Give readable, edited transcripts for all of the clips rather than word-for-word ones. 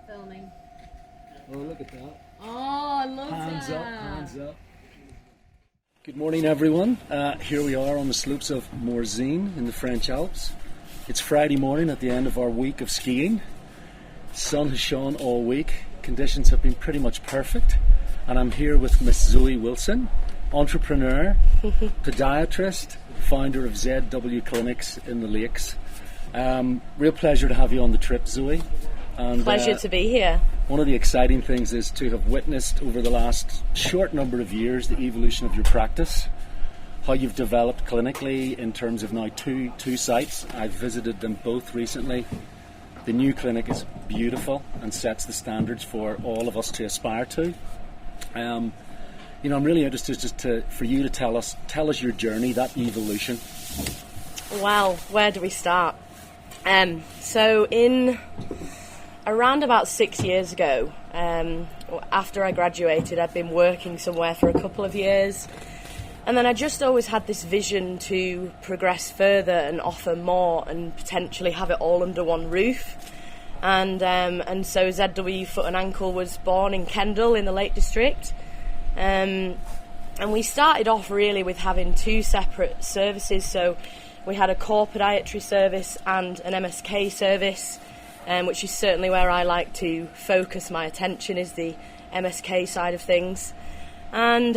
Filming. Oh, look at that. Oh, I love Hands that. up, hands up. Good morning, everyone. Here we are on the slopes of Morzine in the French Alps. It's Friday morning at the end of our week of skiing. Sun has shone all week. Conditions have been pretty much perfect. And I'm here with Miss Zoe Wilson, entrepreneur, podiatrist, founder of ZW Clinics in the Lakes. Real pleasure to have you on the trip, Zoe. And, Pleasure to be here. One of the exciting things is to have witnessed over the last short number of years the evolution of your practice, how you've developed clinically in terms of now two sites. I've visited them both recently. The new clinic is beautiful and sets the standards for all of us to aspire to. I'm really interested for you to tell us your journey, that evolution. Well, where do we start? So in around about 6 years ago, after I graduated, I'd been working somewhere for a couple of years, and then I just always had this vision to progress further and offer more and potentially have it all under one roof. And so ZW Foot and Ankle was born in Kendal in the Lake District. And we started off really with having two separate services. So we had a core podiatry service and an MSK service, which is certainly where I like to focus my attention, is the MSK side of things. And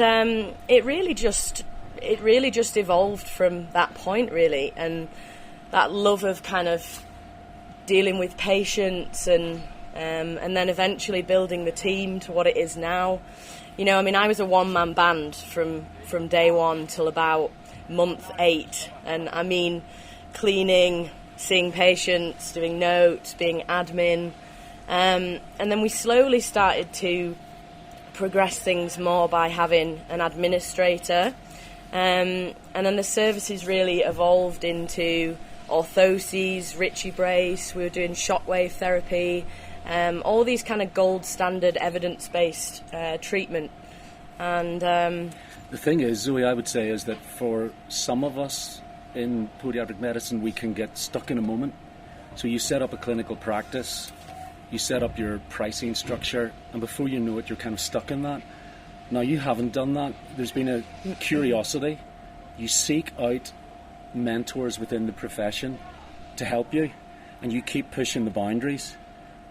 it really just evolved from that point, really, and that love of kind of dealing with patients and then eventually building the team to what it is now. I was a one-man band from day one till about month 8, and I mean cleaning, seeing patients, doing notes, being admin, and then we slowly started to progress things more by having an administrator, and then the services really evolved into orthoses, Richie Brace. We were doing shockwave therapy, all these kind of gold standard evidence-based treatment. And the thing is, Zoe, I would say, is that for some of us in podiatric medicine, we can get stuck in a moment. So you set up a clinical practice, you set up your pricing structure, and before you know it, you're kind of stuck in that. Now, you haven't done that. There's been a curiosity. You seek out mentors within the profession to help you, and you keep pushing the boundaries.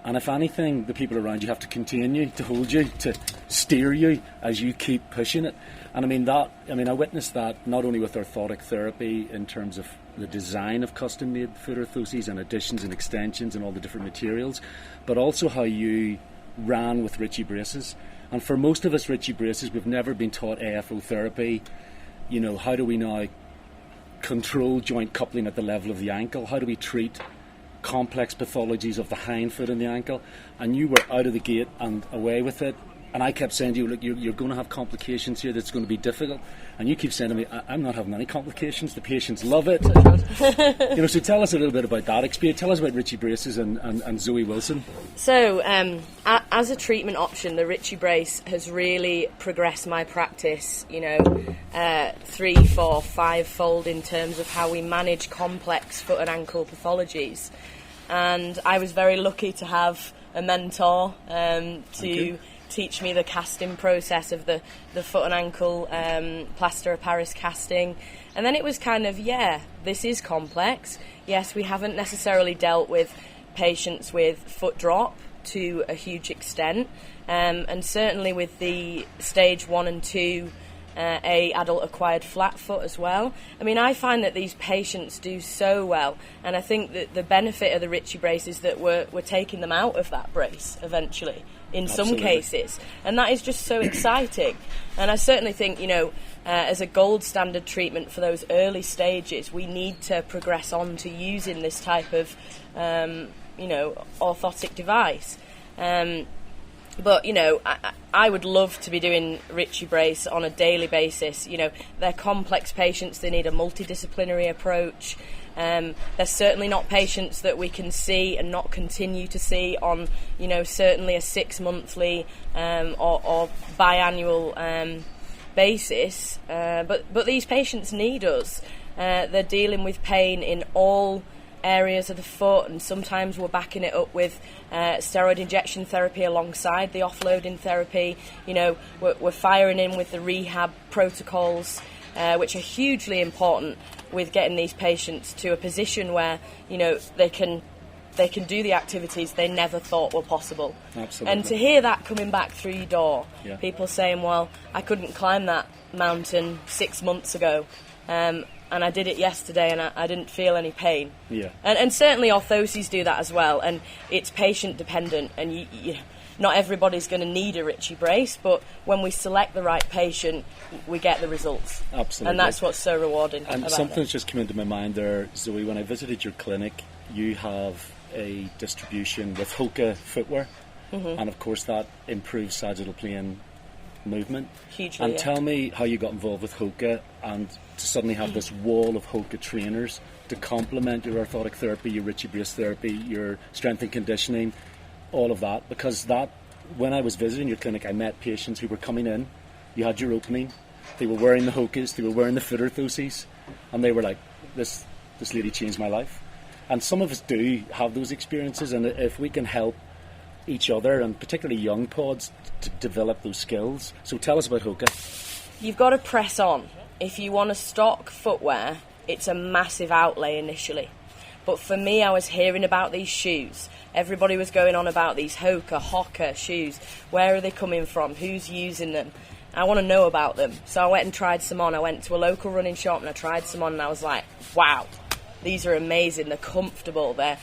And if anything, the people around you have to contain you, to hold you, to steer you as you keep pushing it. And I witnessed that not only with orthotic therapy in terms of the design of custom-made foot orthoses and additions and extensions and all the different materials, but also how you ran with Richie Braces. And for most of us Richie Braces, we've never been taught AFO therapy. How do we now control joint coupling at the level of the ankle? How do we treat complex pathologies of the hind foot and the ankle? And you were out of the gate and away with it. And I kept saying to you, look, you're going to have complications here that's going to be difficult. And you keep saying to me, I'm not having any complications. The patients love it. So tell us a little bit about that experience. Tell us about Richie Braces and Zoe Wilson. So, as a treatment option, the Richie Brace has really progressed my practice, 3, 4, 5-fold in terms of how we manage complex foot and ankle pathologies. And I was very lucky to have a mentor to teach me the casting process of the foot and ankle plaster of Paris casting. And then it was kind of, this is complex. Yes, we haven't necessarily dealt with patients with foot drop to a huge extent, and certainly with the stage 1 and 2 adult acquired flat foot as well. I find that these patients do so well, and I think that the benefit of the Richie Brace is that we're taking them out of that brace eventually in Absolutely. some cases, and that is just so exciting. And I certainly think, as a gold standard treatment for those early stages, we need to progress on to using this type of orthotic device. But, I would love to be doing Richie Brace on a daily basis. They're complex patients. They need a multidisciplinary approach. They're certainly not patients that we can see and not continue to see on, certainly a 6-monthly or biannual basis. But these patients need us. They're dealing with pain in all areas of the foot, and sometimes we're backing it up with steroid injection therapy alongside the offloading therapy. You know, we're firing in with the rehab protocols, which are hugely important with getting these patients to a position where, you know, they can do the activities they never thought were possible. Absolutely. And to hear that coming back through your door, yeah. people saying, well, I couldn't climb that mountain 6 months ago, and I did it yesterday and I didn't feel any pain. Yeah. And certainly orthoses do that as well, and it's patient dependent, and you not everybody's going to need a Richie brace, but when we select the right patient, we get the results. Absolutely. And that's what's so rewarding And about something's it. just come into my mind there, Zoe. When I visited your clinic, you have a distribution with HOKA footwear, and of course that improves sagittal plane movement. Hugely, And yeah. tell me how you got involved with HOKA, and to suddenly have this wall of HOKA trainers to complement your orthotic therapy, your Richie brace therapy, your strength and conditioning, all of that. Because that, when I was visiting your clinic, I met patients who were coming in, you had your opening, they were wearing the HOKAs, they were wearing the foot orthoses, and they were like, this lady changed my life. And some of us do have those experiences, and if we can help each other, and particularly young pods, to develop those skills. So tell us about HOKA. You've got to press on. If you want to stock footwear, it's a massive outlay initially. But for me, I was hearing about these shoes. Everybody was going on about these HOKA shoes. Where are they coming from? Who's using them? I want to know about them. So I went and tried some on. I went to a local running shop and I tried some on, and I was like, wow, these are amazing. They're comfortable. They're,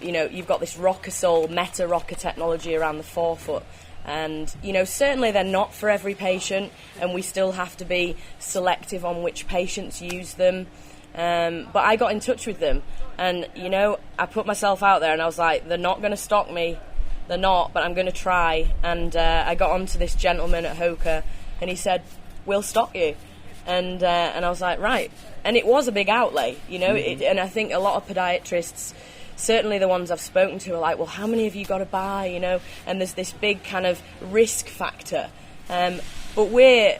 you know, you've got this rocker sole, meta rocker technology around the forefoot. And, you know, certainly they're not for every patient, and we still have to be selective on which patients use them. But I got in touch with them, and, you know, I put myself out there, and I was like, they're not going to stock me. They're not, but I'm going to try. And I got on to this gentleman at HOKA, and he said, we'll stock you. And I was like, right. And it was a big outlay, you know, and I think a lot of podiatrists, certainly the ones I've spoken to, are like, well, how many have you got to buy, you know? And there's this big kind of risk factor. But we're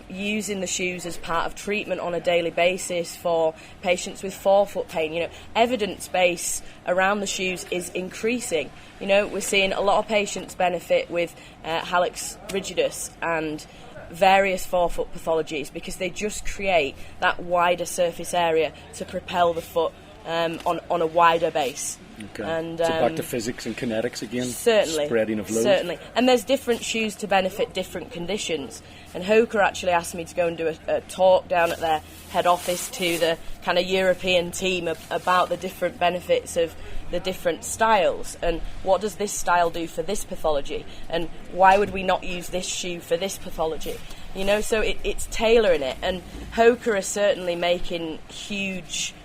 using the shoes as part of treatment on a daily basis for patients with forefoot pain. You know, evidence base around the shoes is increasing. You know, we're seeing a lot of patients benefit with hallux rigidus and various forefoot pathologies because they just create that wider surface area to propel the foot on a wider base. Okay. And, so back to physics and kinetics again. Certainly. Spreading of load. Certainly. And there's different shoes to benefit different conditions. And HOKA actually asked me to go and do a talk down at their head office to the kind of European team about the different benefits of the different styles and what does this style do for this pathology and why would we not use this shoe for this pathology. You know, so it's tailoring it. And HOKA are certainly making huge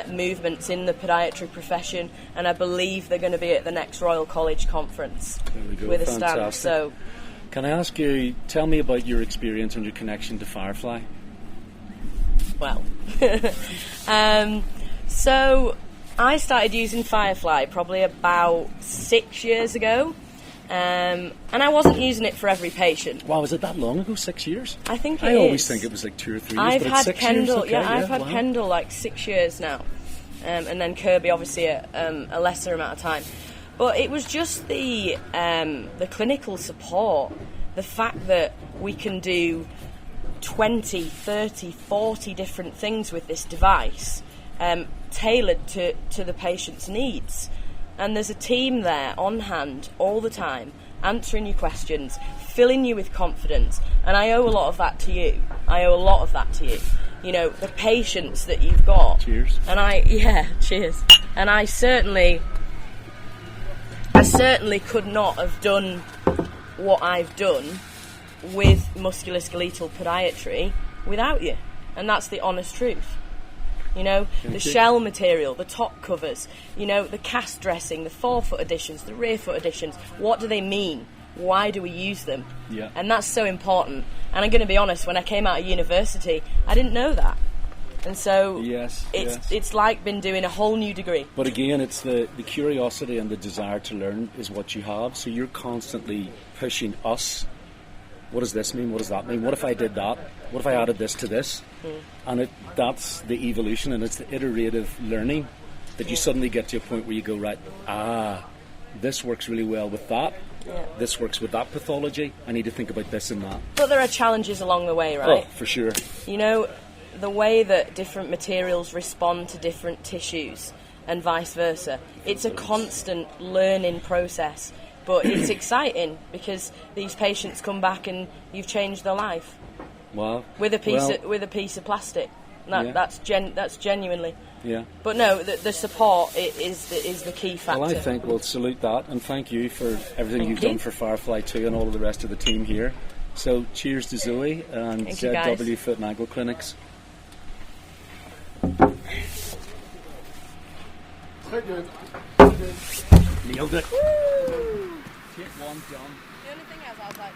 movements in the podiatry profession, and I believe they're going to be at the next Royal College conference with a stand. So, can I ask you, tell me about your experience and your connection to Firefly? Well, so I started using Firefly probably about 6 years ago, and I wasn't using it for every patient. Wow, was it that long ago? 6 years? I think I always think it was like 2 or 3 years. I've but had it's 6 Kendall, years? Okay, I've had wow. Kendall like 6 years now, and then Kirby obviously a lesser amount of time. But it was just the clinical support, the fact that we can do 20, 30, 40 different things with this device, tailored to the patient's needs. And there's a team there on hand all the time, answering your questions, filling you with confidence. And I owe a lot of that to you. You know, the patience that you've got. Cheers. And cheers. And I certainly could not have done what I've done with musculoskeletal podiatry without you. And that's the honest truth. You know, the shell material, the top covers, you know, the cast dressing, the forefoot additions, the rear foot additions. What do they mean? Why do we use them? Yeah. And that's so important. And I'm going to be honest, when I came out of university, I didn't know that. And so it's like been doing a whole new degree. But again, it's the curiosity and the desire to learn is what you have. So you're constantly pushing us. What does this mean? What does that mean? What if I did that? What if I added this to this? And that's the evolution, and it's the iterative learning that you suddenly get to a point where you go, right, this works really well with that. Yeah. This works with that pathology. I need to think about this and that. But there are challenges along the way, right? Oh, for sure. You know, the way that different materials respond to different tissues and vice versa. It's a constant learning process, but it's exciting because these patients come back and you've changed their life. Wow. With a piece of plastic. That's genuinely. Yeah. But no, the support is the key factor. Well, I think we'll salute that, and thank you for everything you've done for Firefly too, and all of the rest of the team here. So, cheers to Zoe and ZW Foot and Ankle Clinics. Very good. Nailed it. Woo! Take one, John. The only thing is, I was like...